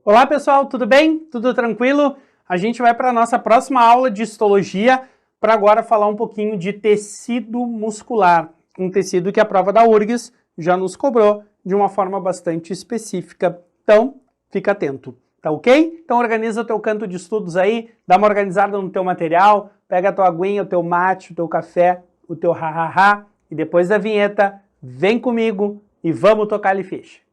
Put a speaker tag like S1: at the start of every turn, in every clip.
S1: Olá pessoal, tudo bem? Tudo tranquilo? A gente vai para a nossa próxima aula de histologia para agora falar um pouquinho de tecido muscular, um tecido que a prova da URGS já nos cobrou de uma forma bastante específica. Então, fica atento, tá ok? Então organiza o teu canto de estudos aí, dá uma organizada no teu material, pega a tua aguinha, o teu mate, o teu café, o teu ha-ha-ha e depois da vinheta, vem comigo e vamos tocar-lhe ficha.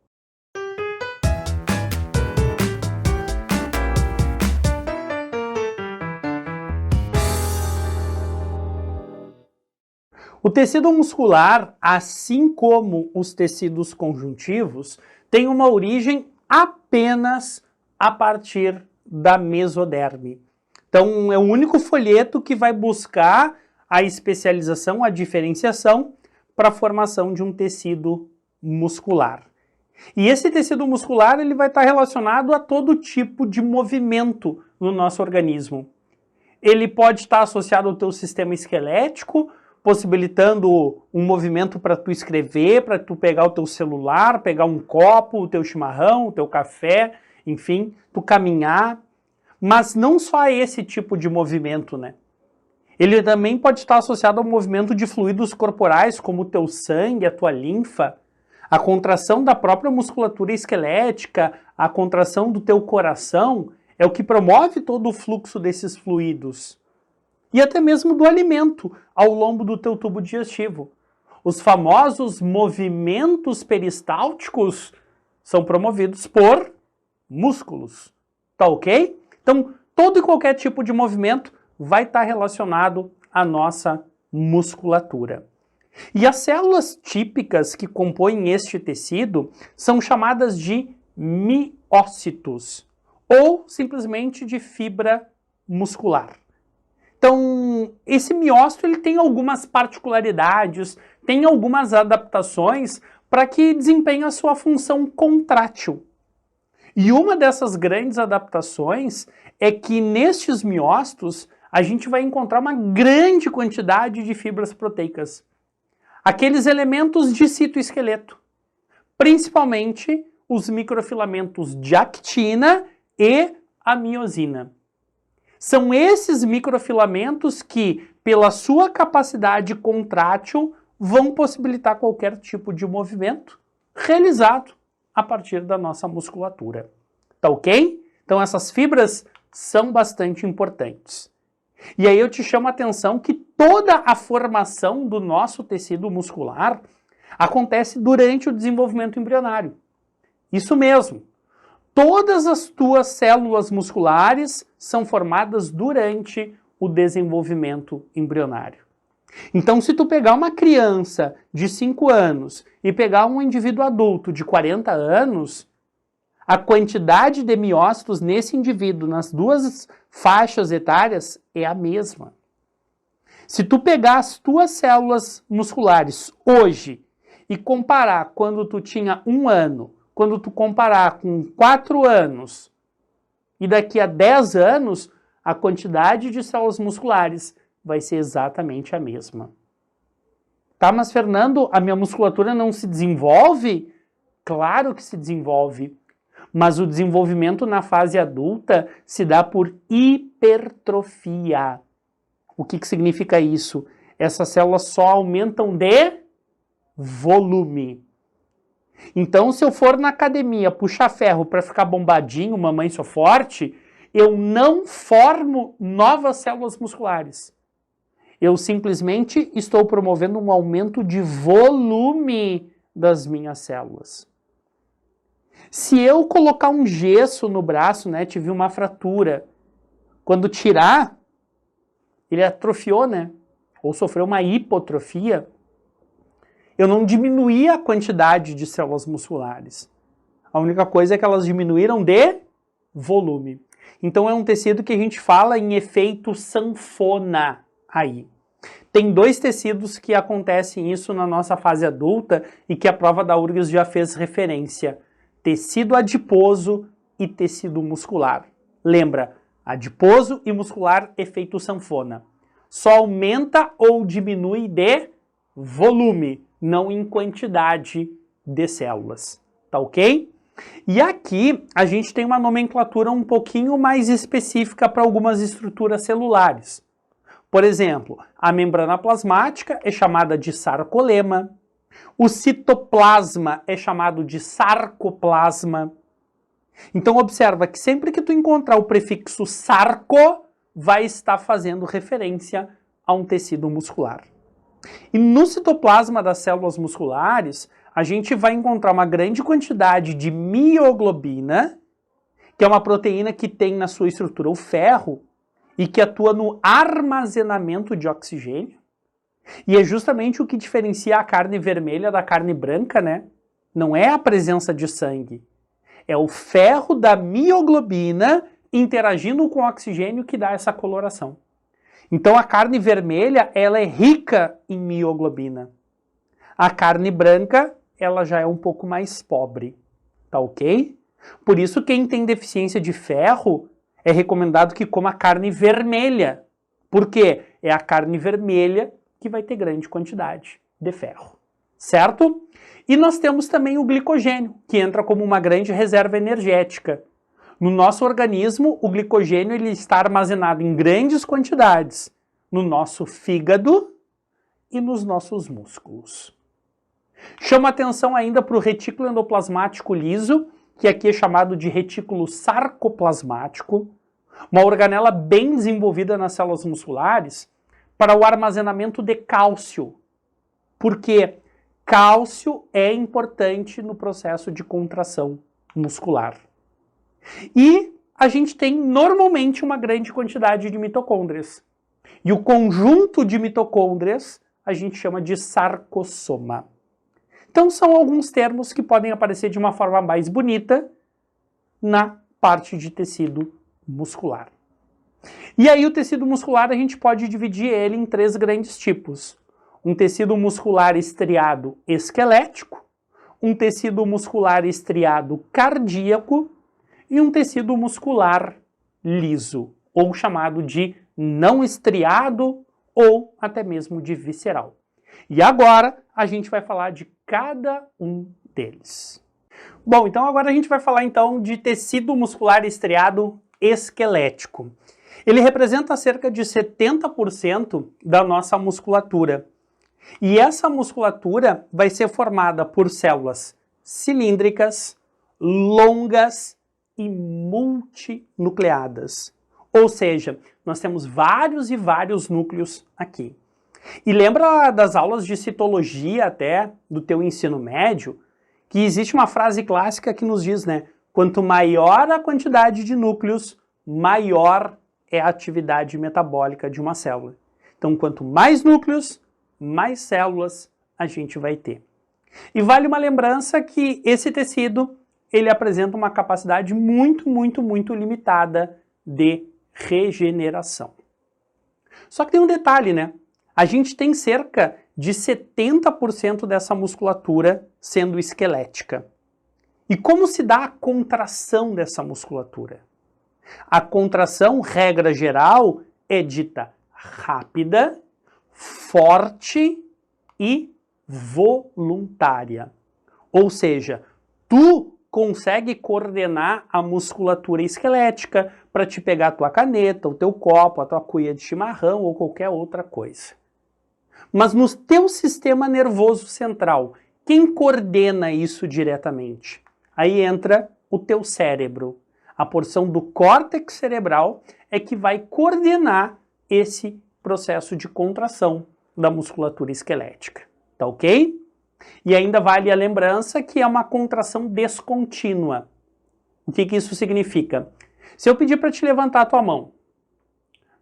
S1: O tecido muscular, assim como os tecidos conjuntivos, tem uma origem apenas a partir da mesoderme. Então, é o único folheto que vai buscar a especialização, a diferenciação para a formação de um tecido muscular. E esse tecido muscular ele vai estar relacionado a todo tipo de movimento no nosso organismo. Ele pode estar associado ao teu sistema esquelético, possibilitando um movimento para tu escrever, para tu pegar o teu celular, pegar um copo, o teu chimarrão, o teu café, enfim, tu caminhar. Mas não só esse tipo de movimento, né? Ele também pode estar associado ao movimento de fluidos corporais, como o teu sangue, a tua linfa, a contração da própria musculatura esquelética, a contração do teu coração, é o que promove todo o fluxo desses fluidos. E até mesmo do alimento ao longo do teu tubo digestivo. Os famosos movimentos peristálticos são promovidos por músculos, tá ok? Então, todo e qualquer tipo de movimento vai estar relacionado à nossa musculatura. E as células típicas que compõem este tecido são chamadas de miócitos, ou simplesmente de fibra muscular. Então, esse miócito ele tem algumas particularidades, tem algumas adaptações para que desempenhe a sua função contrátil. E uma dessas grandes adaptações é que nestes miócitos a gente vai encontrar uma grande quantidade de fibras proteicas. Aqueles elementos de citoesqueleto, principalmente os microfilamentos de actina e a miosina. São esses microfilamentos que, pela sua capacidade contrátil, vão possibilitar qualquer tipo de movimento realizado a partir da nossa musculatura. Tá ok? Então essas fibras são bastante importantes. E aí eu te chamo a atenção que toda a formação do nosso tecido muscular acontece durante o desenvolvimento embrionário. Isso mesmo. Todas as tuas células musculares são formadas durante o desenvolvimento embrionário. Então, se tu pegar uma criança de 5 anos e pegar um indivíduo adulto de 40 anos, a quantidade de miócitos nesse indivíduo, nas duas faixas etárias, é a mesma. Se tu pegar as tuas células musculares hoje e comparar quando tu tinha 1 ano, quando tu comparar com 4 anos e daqui a 10 anos, a quantidade de células musculares vai ser exatamente a mesma. Tá, mas Fernando, a minha musculatura não se desenvolve? Claro que se desenvolve, mas o desenvolvimento na fase adulta se dá por hipertrofia. O que significa isso? Essas células só aumentam de volume. Então, se eu for na academia puxar ferro para ficar bombadinho, mamãe sou forte, eu não formo novas células musculares. Eu simplesmente estou promovendo um aumento de volume das minhas células. Se eu colocar um gesso no braço, né, tive uma fratura, quando tirar, ele atrofiou, né, ou sofreu uma hipotrofia, eu não diminuí a quantidade de células musculares. A única coisa é que elas diminuíram de volume. Então é um tecido que a gente fala em efeito sanfona aí. Tem 2 tecidos que acontecem isso na nossa fase adulta e que a prova da URGS já fez referência. Tecido adiposo e tecido muscular. Lembra, adiposo e muscular, efeito sanfona. Só aumenta ou diminui de volume, não em quantidade de células, tá ok? E aqui aqui a gente tem uma nomenclatura um pouquinho mais específica para algumas estruturas celulares. Por exemplo, a membrana plasmática é chamada de sarcolema, o citoplasma é chamado de sarcoplasma. Então observa que sempre que tu encontrar o prefixo sarco, vai estar fazendo referência a um tecido muscular. E no citoplasma das células musculares, a gente vai encontrar uma grande quantidade de mioglobina, que é uma proteína que tem na sua estrutura o ferro e que atua no armazenamento de oxigênio. E é justamente o que diferencia a carne vermelha da carne branca, né? Não é a presença de sangue, é o ferro da mioglobina interagindo com o oxigênio que dá essa coloração. Então a carne vermelha, ela é rica em mioglobina. A carne branca, ela já é um pouco mais pobre, tá ok? Por isso quem tem deficiência de ferro é recomendado que coma carne vermelha. Por quê? É a carne vermelha que vai ter grande quantidade de ferro, certo? E nós temos também o glicogênio, que entra como uma grande reserva energética. No nosso organismo, o glicogênio ele está armazenado em grandes quantidades no nosso fígado e nos nossos músculos. Chama atenção ainda para o retículo endoplasmático liso, que aqui é chamado de retículo sarcoplasmático, uma organela bem desenvolvida nas células musculares para o armazenamento de cálcio, porque cálcio é importante no processo de contração muscular. E a gente tem normalmente uma grande quantidade de mitocôndrias. E o conjunto de mitocôndrias a gente chama de sarcossoma. Então são alguns termos que podem aparecer de uma forma mais bonita na parte de tecido muscular. E aí o tecido muscular a gente pode dividir ele em três grandes tipos. Um tecido muscular estriado esquelético, um tecido muscular estriado cardíaco e um tecido muscular liso, ou chamado de não estriado ou até mesmo de visceral. E agora a gente vai falar de cada um deles. Bom, então agora a gente vai falar então de tecido muscular estriado esquelético. Ele representa cerca de 70% da nossa musculatura. E essa musculatura vai ser formada por células cilíndricas, longas e multinucleadas. Ou seja, nós temos vários e vários núcleos aqui. E lembra das aulas de citologia até do teu ensino médio, que existe uma frase clássica que nos diz, né? Quanto maior a quantidade de núcleos, maior é a atividade metabólica de uma célula. Então, quanto mais núcleos, mais células a gente vai ter. E vale uma lembrança que esse tecido, ele apresenta uma capacidade muito limitada de regeneração. Só que tem um detalhe, né? A gente tem cerca de 70% dessa musculatura sendo esquelética. E como se dá a contração dessa musculatura? A contração, regra geral, é dita rápida, forte e voluntária. Ou seja, tu consegue coordenar a musculatura esquelética para te pegar a tua caneta, o teu copo, a tua cuia de chimarrão ou qualquer outra coisa. Mas no teu sistema nervoso central, quem coordena isso diretamente? Aí entra o teu cérebro. A porção do córtex cerebral é que vai coordenar esse processo de contração da musculatura esquelética. Tá ok? E ainda vale a lembrança que é uma contração descontínua. O que isso significa? Se eu pedir para te levantar a tua mão,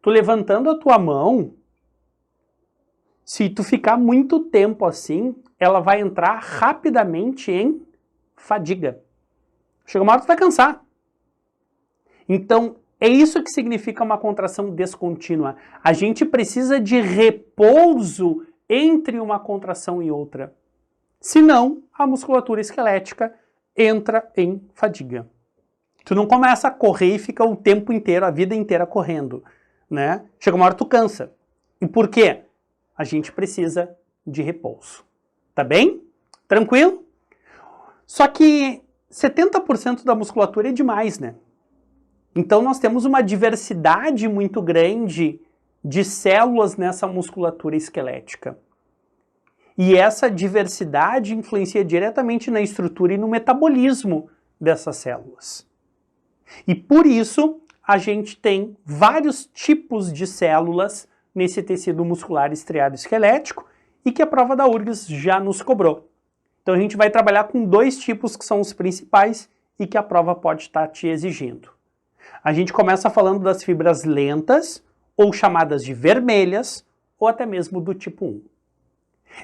S1: tu levantando a tua mão, se tu ficar muito tempo assim, ela vai entrar rapidamente em fadiga. Chega uma hora que tu vai cansar. Então, é isso que significa uma contração descontínua. A gente precisa de repouso entre uma contração e outra. Senão, a musculatura esquelética entra em fadiga. Tu não começa a correr e fica o tempo inteiro, a vida inteira correndo, né? Chega uma hora que tu cansa. E por quê? A gente precisa de repouso. Tá bem? Tranquilo? Só que 70% da musculatura é demais, né? Então nós temos uma diversidade muito grande de células nessa musculatura esquelética. E essa diversidade influencia diretamente na estrutura e no metabolismo dessas células. E por isso a gente tem vários tipos de células nesse tecido muscular estriado esquelético e que a prova da URGS já nos cobrou. Então a gente vai trabalhar com 2 tipos que são os principais e que a prova pode estar te exigindo. A gente começa falando das fibras lentas, ou chamadas de vermelhas, ou até mesmo do tipo 1.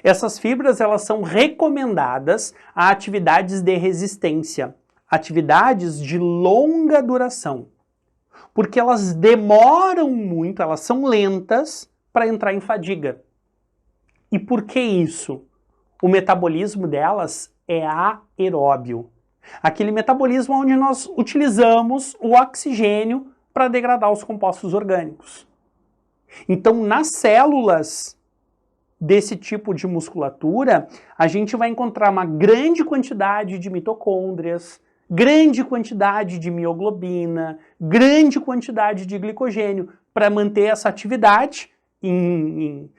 S1: Essas fibras elas são recomendadas a atividades de resistência, atividades de longa duração, porque elas demoram muito, elas são lentas para entrar em fadiga. E por que isso? O metabolismo delas é aeróbio. Aquele metabolismo onde nós utilizamos o oxigênio para degradar os compostos orgânicos. Então, nas células desse tipo de musculatura, a gente vai encontrar uma grande quantidade de mitocôndrias, grande quantidade de mioglobina, grande quantidade de glicogênio para manter essa atividade com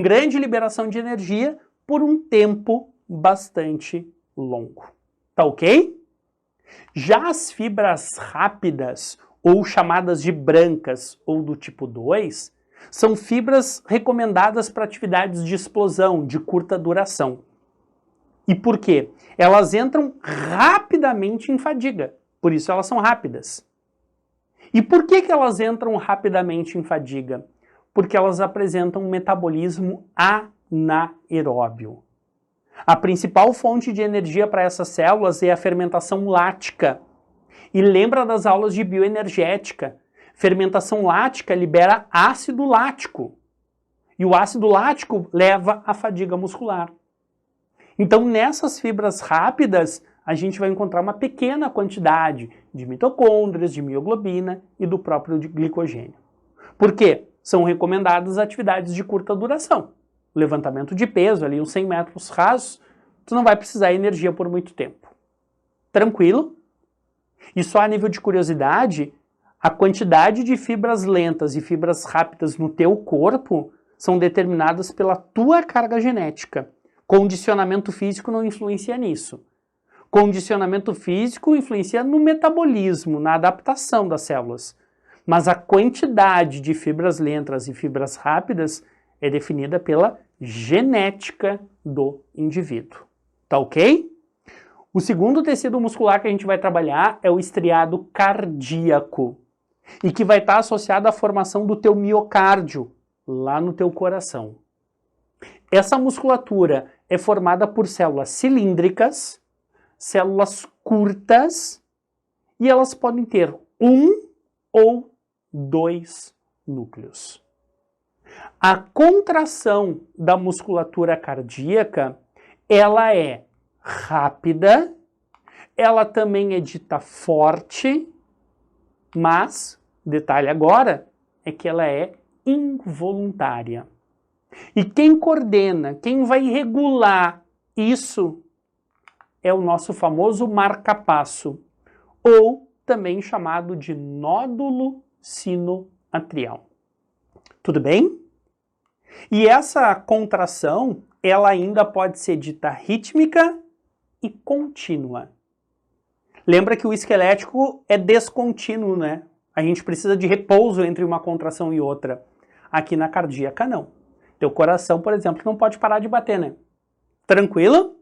S1: grande liberação de energia por um tempo bastante longo. Tá ok? Já as fibras rápidas, ou chamadas de brancas, ou do tipo 2, são fibras recomendadas para atividades de explosão, de curta duração. E por quê? Elas entram rapidamente em fadiga, por isso elas são rápidas. E por que elas entram rapidamente em fadiga? Porque elas apresentam um metabolismo anaeróbio. A principal fonte de energia para essas células é a fermentação lática. E lembra das aulas de bioenergética? Fermentação lática libera ácido lático. E o ácido lático leva à fadiga muscular. Então, nessas fibras rápidas, a gente vai encontrar uma pequena quantidade de mitocôndrias, de mioglobina e do próprio glicogênio. Por quê? São recomendadas atividades de curta duração. Levantamento de peso, ali uns 100 metros rasos, tu não vai precisar de energia por muito tempo. Tranquilo? E só a nível de curiosidade, a quantidade de fibras lentas e fibras rápidas no teu corpo são determinadas pela tua carga genética. Condicionamento físico não influencia nisso. Condicionamento físico influencia no metabolismo, na adaptação das células. Mas a quantidade de fibras lentas e fibras rápidas é definida pela genética do indivíduo. Tá ok? O segundo tecido muscular que a gente vai trabalhar é o estriado cardíaco e que vai estar associado à formação do teu miocárdio, lá no teu coração. Essa musculatura é formada por células cilíndricas, células curtas e elas podem ter 1 ou 2 núcleos. A contração da musculatura cardíaca, ela é rápida, ela também é dita forte, mas, detalhe agora, é que ela é involuntária. E quem coordena, quem vai regular isso é o nosso famoso marcapasso, ou também chamado de nódulo sinoatrial. Tudo bem? E essa contração, ela ainda pode ser dita rítmica e contínua. Lembra que o esquelético é descontínuo, né? A gente precisa de repouso entre uma contração e outra. Aqui na cardíaca, não. Teu coração, por exemplo, não pode parar de bater, né? Tranquilo?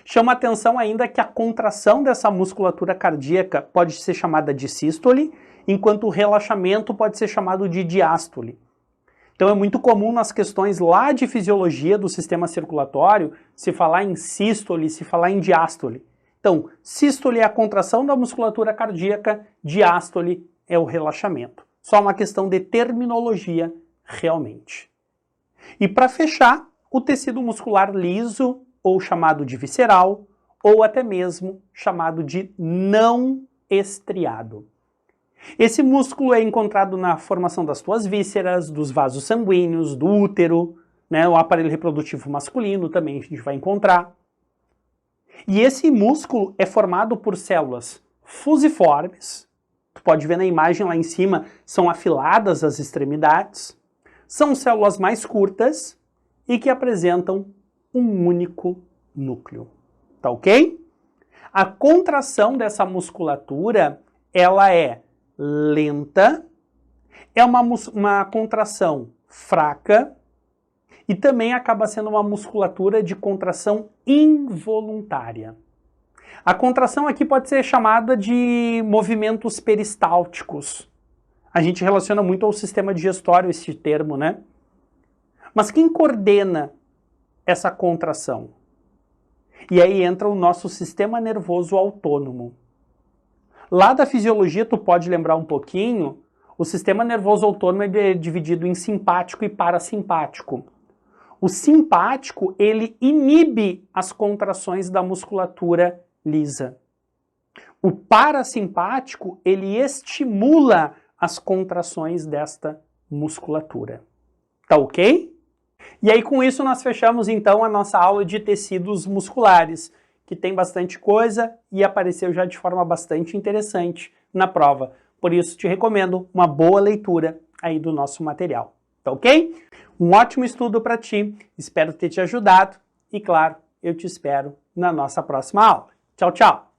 S1: Chama atenção ainda que a contração dessa musculatura cardíaca pode ser chamada de sístole, enquanto o relaxamento pode ser chamado de diástole. Então é muito comum nas questões lá de fisiologia do sistema circulatório se falar em sístole, se falar em diástole. Então, sístole é a contração da musculatura cardíaca, diástole é o relaxamento. Só uma questão de terminologia realmente. E para fechar, o tecido muscular liso, ou chamado de visceral, ou até mesmo chamado de não estriado. Esse músculo é encontrado na formação das tuas vísceras, dos vasos sanguíneos, do útero, né, o aparelho reprodutivo masculino também a gente vai encontrar. E esse músculo é formado por células fusiformes, tu pode ver na imagem lá em cima, são afiladas as extremidades, são células mais curtas e que apresentam um único núcleo, tá ok? A contração dessa musculatura, ela é lenta, é uma contração fraca e também acaba sendo uma musculatura de contração involuntária. A contração aqui pode ser chamada de movimentos peristálticos. A gente relaciona muito ao sistema digestório esse termo, né? Mas quem coordena essa contração? E aí entra o nosso sistema nervoso autônomo. Lá da fisiologia, tu pode lembrar um pouquinho, o sistema nervoso autônomo é dividido em simpático e parasimpático. O simpático, ele inibe as contrações da musculatura lisa. O parasimpático, ele estimula as contrações desta musculatura. Tá ok? E aí com isso nós fechamos então a nossa aula de tecidos musculares, que tem bastante coisa e apareceu já de forma bastante interessante na prova. Por isso te recomendo uma boa leitura aí do nosso material, tá ok? Um ótimo estudo para ti, espero ter te ajudado e claro, eu te espero na nossa próxima aula. Tchau, tchau!